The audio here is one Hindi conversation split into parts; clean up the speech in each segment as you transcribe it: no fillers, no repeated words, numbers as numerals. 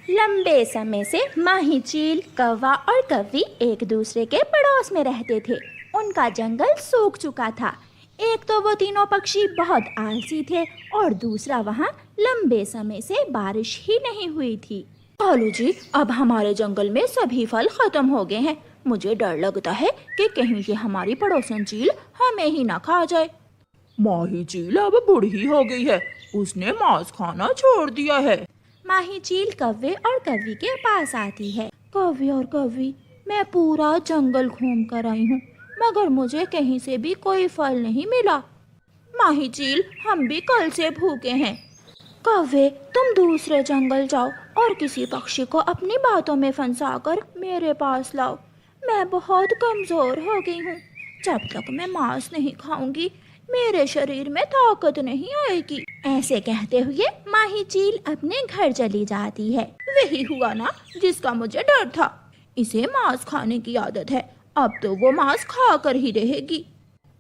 लंबे समय से माही चील, कौवा और कव्वी एक दूसरे के पड़ोस में रहते थे। उनका जंगल सूख चुका था। एक तो वो तीनों पक्षी बहुत आलसी थे और दूसरा वहाँ लंबे समय से बारिश ही नहीं हुई थी। कालू जी, अब हमारे जंगल में सभी फल खत्म हो गए हैं। मुझे डर लगता है कि कहीं ये हमारी पड़ोसन चील हमें ही ना खा जाए। माही चील अब बूढ़ी हो गई है, उसने मांस खाना छोड़ दिया है। माही चील कव्वे और कव्वी के पास आती है। कव्वे और कव्वी, मैं पूरा जंगल घूम कर आई हूँ, मगर मुझे कहीं से भी कोई फल नहीं मिला। माही चील, हम भी कल से भूखे हैं। कव्वे, तुम दूसरे जंगल जाओ और किसी पक्षी को अपनी बातों में फंसाकर मेरे पास लाओ। मैं बहुत कमजोर हो गई हूँ। जब तक मैं मांस नहीं खाऊंगी मेरे शरीर में ताकत नहीं आएगी। ऐसे कहते हुए माही चील अपने घर चली जाती है। वही हुआ ना जिसका मुझे डर था। इसे मांस खाने की आदत है, अब तो वो मांस खाकर ही रहेगी।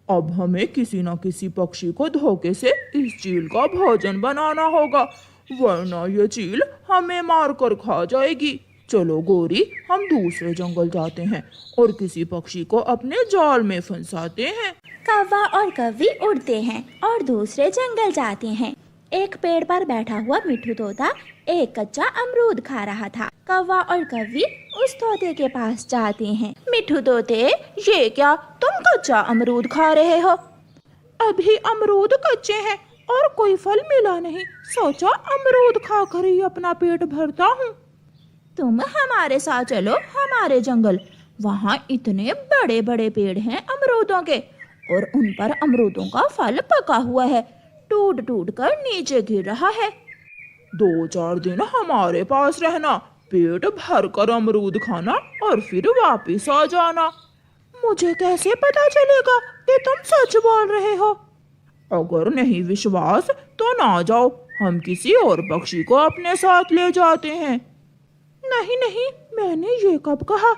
अब हमें किसी न किसी पक्षी को धोखे से इस चील का भोजन बनाना होगा, वरना ये चील हमें मारकर खा जाएगी। चलो गोरी, हम दूसरे जंगल जाते हैं और किसी पक्षी को अपने जाल में फंसाते हैं। कौवा और कव्वी उड़ते हैं और दूसरे जंगल जाते हैं। एक पेड़ पर बैठा हुआ मिट्ठू तोता एक कच्चा अमरूद खा रहा था। कौवा और कव्वी उस तोते के पास जाते हैं। मिट्ठू तोते, ये क्या तुम कच्चा अमरूद खा रहे हो? अभी अमरूद कच्चे हैं और कोई फल मिला नहीं, सोचा अमरूद खाकर ही अपना पेट भरता हूँ। तुम हमारे साथ चलो हमारे जंगल, वहाँ इतने बड़े बड़े पेड़ हैं अमरूदों के और उन पर अमरूदों का फल पका हुआ है, टूट टूट कर नीचे गिर रहा है। 2-4 दिन हमारे पास रहना, पेट भर कर अमरूद खाना और फिर वापस आ जाना। मुझे कैसे पता चलेगा कि तुम सच बोल रहे हो? अगर नहीं विश्वास तो ना जाओ, हम किसी और पक्षी को अपने साथ ले जाते हैं। नहीं नहीं, मैंने ये कब कहा?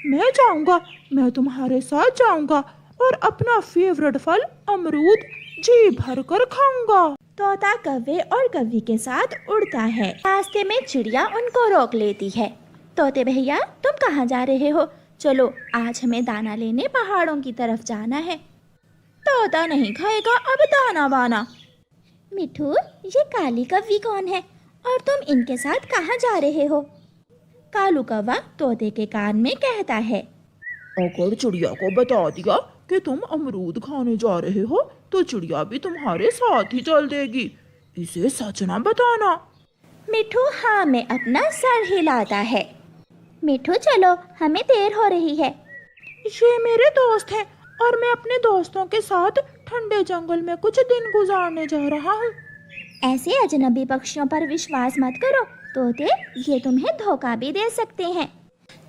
मैं जाऊंगा, मैं तुम्हारे साथ जाऊंगा और अपना फेवरेट फल अमरूद जी भर कर खाऊंगा। तोता कव्वे और कव्वी के साथ उड़ता है। रास्ते में चिड़िया उनको रोक लेती है। तोते भैया, तुम कहाँ जा रहे हो? चलो आज हमें दाना लेने पहाड़ों की तरफ जाना है। तोता नहीं खाएगा अब दाना वाना। मिठू, ये काली कव्वी कौन है और तुम इनके साथ कहाँ जा रहे हो? कालू कौवा तोते के कान में कहता है। अगर चिड़िया को बता दिया कि तुम अमरूद खाने जा रहे हो तो चिड़िया भी तुम्हारे साथ ही चल देगी, इसे सच ना बताना। मिठू हाँ में अपना सर हिलाता है। मिठू चलो, हमें देर हो रही है। ये मेरे दोस्त हैं और मैं अपने दोस्तों के साथ ठंडे जंगल में कुछ दिन गुजारने जा रहा हूँ। ऐसे अजनबी पक्षियों पर विश्वास मत करो तोते, ये तुम्हें धोखा भी दे सकते हैं।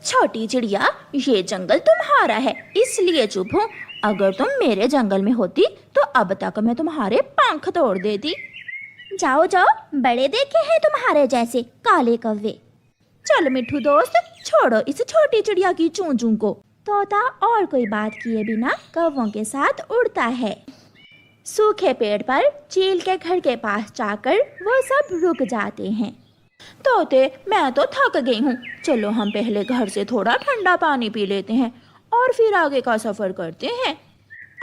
छोटी चिड़िया, ये जंगल तुम्हारा है इसलिए चुप हूँ। अगर तुम मेरे जंगल में होती तो अब तक मैं तुम्हारे पंख तोड़ देती। जाओ जाओ, बड़े देखे हैं तुम्हारे जैसे काले कव्वे। चल मिठू दोस्त, छोड़ो इस छोटी चिड़िया की चूं चूं को। तोता और कोई बात किए बिना कौवों के साथ उड़ता है। सूखे पेड़ पर चील के घर के पास जाकर वो सब रुक जाते हैं। तोते, मैं तो थक गई हूँ, चलो हम पहले घर से थोड़ा ठंडा पानी पी लेते हैं और फिर आगे का सफर करते हैं।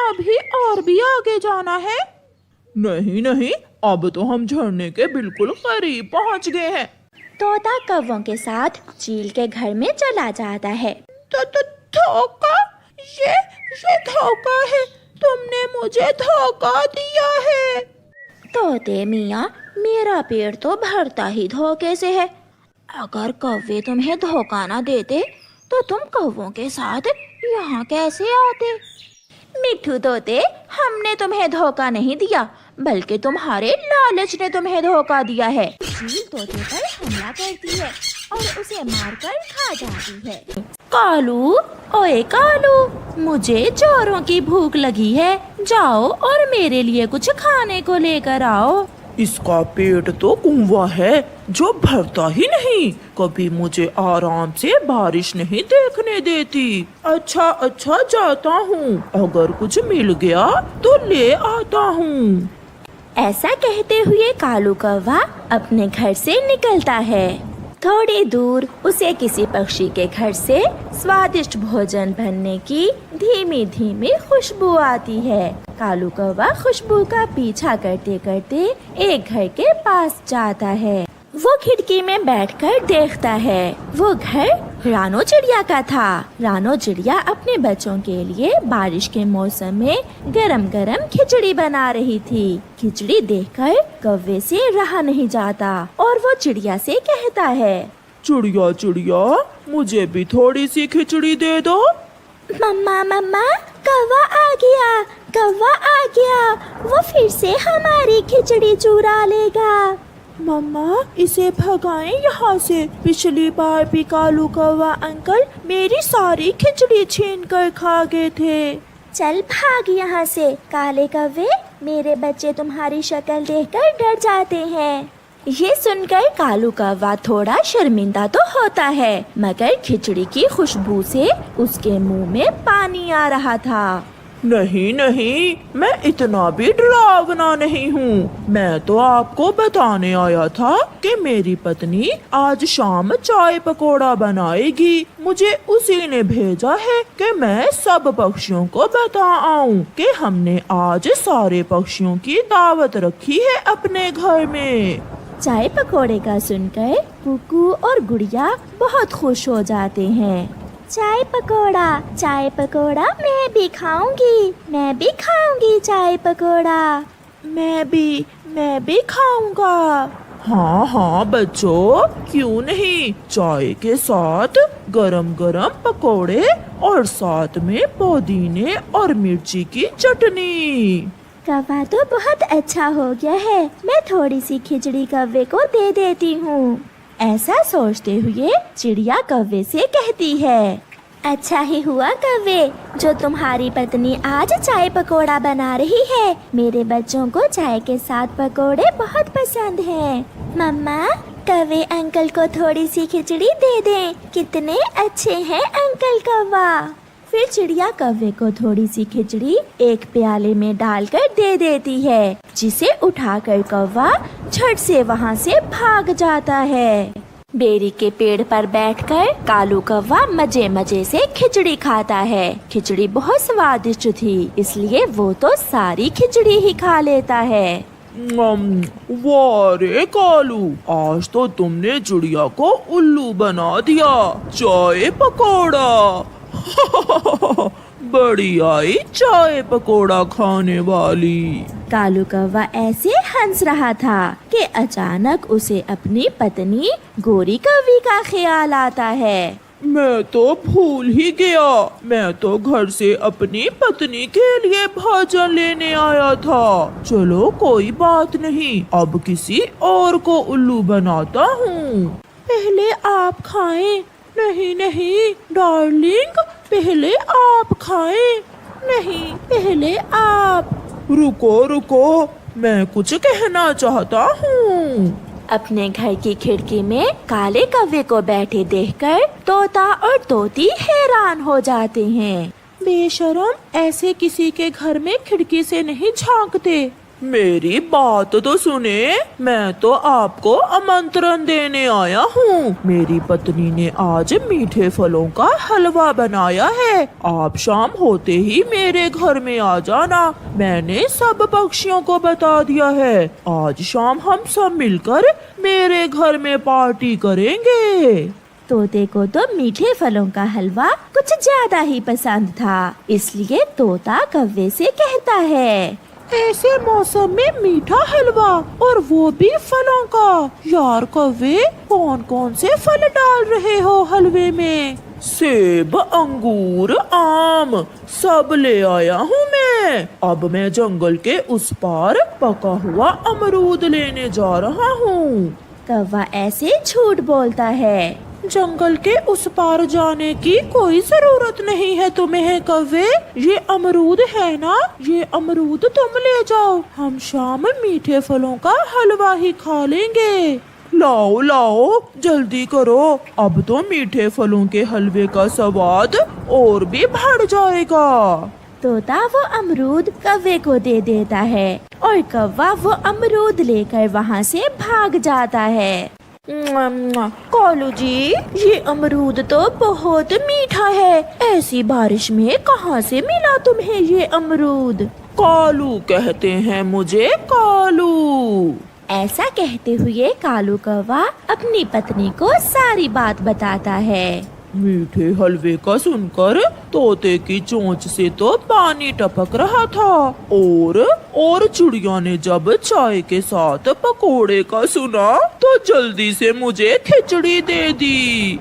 अभी और भी आगे जाना है? नहीं नहीं, अब तो हम झरने के बिल्कुल करीब पहुँच गए हैं। तोता कौवों के साथ चील के घर में चला जाता है। तो धोखा, ये धोखा है, तुमने मुझे धोखा दिया है। तोते मियाँ, मेरा पेट तो भरता ही धोखे से है। अगर कौवे तुम्हें धोखा ना देते तो तुम कौवों के साथ यहाँ कैसे आते? मिठू तोते, हमने तुम्हें धोखा नहीं दिया बल्कि तुम्हारे लालच ने तुम्हें धोखा दिया है। चील तोते पर हमला करती है और उसे मारकर खा जाती है। कालू, ओए कालू, मुझे चोरों की भूख लगी है, जाओ और मेरे लिए कुछ खाने को लेकर आओ। इसका पेट तो कुंवा है जो भरता ही नहीं, कभी मुझे आराम से बारिश नहीं देखने देती। अच्छा जाता हूँ, अगर कुछ मिल गया तो ले आता हूँ। ऐसा कहते हुए कालू कौवा अपने घर से निकलता है। थोड़ी दूर उसे किसी पक्षी के घर से स्वादिष्ट भोजन बनने की धीमी धीमी खुशबू आती है। कालू कौवा खुशबू का पीछा करते करते एक घर के पास जाता है। वो खिड़की में बैठकर देखता है। वो घर रानो चिड़िया का था। रानो चिड़िया अपने बच्चों के लिए बारिश के मौसम में गरम गरम खिचड़ी बना रही थी। खिचड़ी देखकर कौवे से रहा नहीं जाता और वो चिड़िया से कहता है, चिड़िया चिड़िया, मुझे भी थोड़ी सी खिचड़ी दे दो। मम्मा मम्मा, कौवा आ गया, कौवा आ गया, वो फिर से हमारी खिचड़ी चुरा लेगा। मम्मा, इसे भगाएं यहाँ से। पिछली बार भी कालू कौवा अंकल मेरी सारी खिचड़ी छीन कर खा गए थे। चल भाग यहाँ से काले कौवे, मेरे बच्चे तुम्हारी शक्ल देखकर डर जाते हैं। ये सुनकर कालू कौवा थोड़ा शर्मिंदा तो होता है, मगर खिचड़ी की खुशबू से उसके मुंह में पानी आ रहा था। नहीं नहीं, मैं इतना भी डरावना नहीं हूँ। मैं तो आपको बताने आया था कि मेरी पत्नी आज शाम चाय पकौड़ा बनाएगी। मुझे उसी ने भेजा है कि मैं सब पक्षियों को बता आऊँ कि हमने आज सारे पक्षियों की दावत रखी है अपने घर में। चाय पकौड़े का सुनकर कुकू और गुड़िया बहुत खुश हो जाते हैं। चाय पकौड़ा मैं भी खाऊंगी, मैं भी खाऊंगी चाय पकौड़ा। मैं भी खाऊंगा। हाँ हाँ बच्चों, क्यों नहीं। चाय के साथ गरम गरम पकौड़े और साथ में पुदीने और मिर्ची की चटनी। कौवा तो बहुत अच्छा हो गया है, मैं थोड़ी सी खिचड़ी कौवे को दे देती हूँ। ऐसा सोचते हुए चिड़िया कौवे से कहती है, अच्छा ही हुआ कौवे, जो तुम्हारी पत्नी आज चाय पकौड़ा बना रही है। मेरे बच्चों को चाय के साथ पकौड़े बहुत पसंद हैं। मम्मा, कौवे अंकल को थोड़ी सी खिचड़ी दे दें, कितने अच्छे हैं अंकल कौवा। फिर चिड़िया कौवे को थोड़ी सी खिचड़ी एक प्याले में डालकर दे देती है, जिसे उठाकर कौवा झट से वहाँ से भाग जाता है। बेरी के पेड़ पर बैठकर कालू कौवा मजे मजे से खिचड़ी खाता है। खिचड़ी बहुत स्वादिष्ट थी, इसलिए वो तो सारी खिचड़ी ही खा लेता है। वाह रे कालू, आज तो तुमने चिड़िया को उल्लू बना दिया। चाय पकौड़ा बड़ी आई चाय पकौड़ा खाने वाली। कालू कौवा ऐसे हंस रहा था कि अचानक उसे अपनी पत्नी गोरी कौवी का ख्याल आता है। मैं तो भूल ही गया, मैं तो घर से अपनी पत्नी के लिए भोजन लेने आया था। चलो कोई बात नहीं, अब किसी और को उल्लू बनाता हूँ। पहले आप खाएं। नहीं नहीं डार्लिंग, पहले आप खाएं। नहीं, पहले आप। रुको रुको, मैं कुछ कहना चाहता हूँ। अपने घर की खिड़की में काले कौवे को बैठे देखकर तोता और तोती हैरान हो जाते हैं। बेशरम, ऐसे किसी के घर में खिड़की से नहीं झांकते। मेरी बात तो सुने, मैं तो आपको आमंत्रण देने आया हूँ। मेरी पत्नी ने आज मीठे फलों का हलवा बनाया है। आप शाम होते ही मेरे घर में आ जाना। मैंने सब पक्षियों को बता दिया है। आज शाम हम सब मिलकर मेरे घर में पार्टी करेंगे। तोते को तो मीठे फलों का हलवा कुछ ज्यादा ही पसंद था, इसलिए तोता कौवे से कहता है, ऐसे मौसम में मीठा हलवा और वो भी फलों का। यार कौवे, कौन कौन से फल डाल रहे हो हलवे में? सेब, अंगूर, आम सब ले आया हूँ मैं। अब मैं जंगल के उस पार पका हुआ अमरूद लेने जा रहा हूँ। कौवा ऐसे झूठ बोलता है। जंगल के उस पार जाने की कोई जरूरत नहीं है तुम्हें कौवे। ये अमरूद है ना, ये अमरूद तुम ले जाओ। हम शाम मीठे फलों का हलवा ही खा लेंगे। लाओ लाओ जल्दी करो, अब तो मीठे फलों के हलवे का स्वाद और भी बढ़ जाएगा। तोता वो अमरूद कौवे को दे देता है और कौवा वो अमरूद लेकर वहाँ से भाग जाता है। कालू जी, ये अमरूद तो बहुत मीठा है। ऐसी बारिश में कहाँ से मिला तुम्हें ये अमरूद? कालू कहते हैं मुझे, कालू। ऐसा कहते हुए कालू कौवा अपनी पत्नी को सारी बात बताता है। मीठे हलवे का सुनकर तोते की चोंच से तो पानी टपक रहा था, और चिड़िया ने जब चाय के साथ पकोड़े का सुना तो जल्दी से मुझे खिचड़ी दे दी।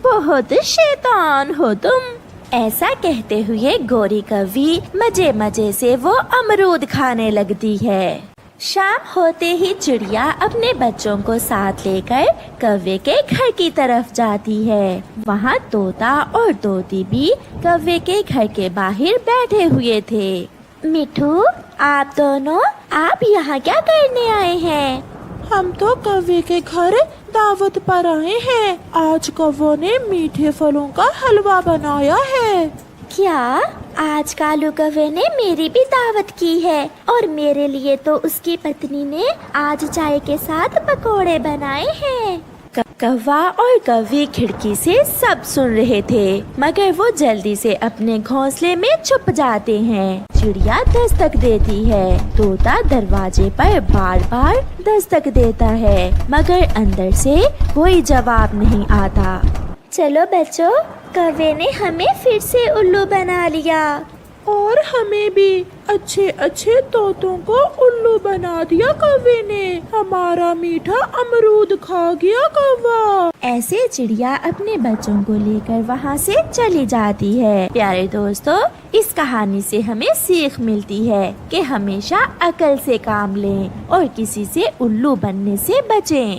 बहुत शैतान हो तुम। ऐसा कहते हुए गोरी कौवी मजे मजे से वो अमरूद खाने लगती है। शाम होते ही चिड़िया अपने बच्चों को साथ लेकर कौवे के घर की तरफ जाती है। वहाँ तोता और तोती भी कौवे के घर के बाहर बैठे हुए थे। मिठू, आप दोनों, आप यहाँ क्या करने आए हैं? हम तो कौवे के घर दावत पर आए हैं। आज कौवों ने मीठे फलों का हलवा बनाया है। क्या? आज कालू कौवे ने मेरी भी दावत की है, और मेरे लिए तो उसकी पत्नी ने आज चाय के साथ पकोड़े बनाए हैं। कौवा और कौवी खिड़की से सब सुन रहे थे, मगर वो जल्दी से अपने घोंसले में छुप जाते हैं। चिड़िया दस्तक देती है। तोता दरवाजे पर बार बार दस्तक देता है, मगर अंदर से कोई जवाब नहीं आता। चलो बच्चों, कौवे ने हमें फिर से उल्लू बना लिया। और हमें भी अच्छे अच्छे तोतों को उल्लू बना दिया कौवे ने। हमारा मीठा अमरूद खा गया कौवा। ऐसे चिड़िया अपने बच्चों को लेकर वहाँ से चली जाती है। प्यारे दोस्तों, इस कहानी से हमें सीख मिलती है कि हमेशा अकल से काम लें और किसी से उल्लू बनने से बचें।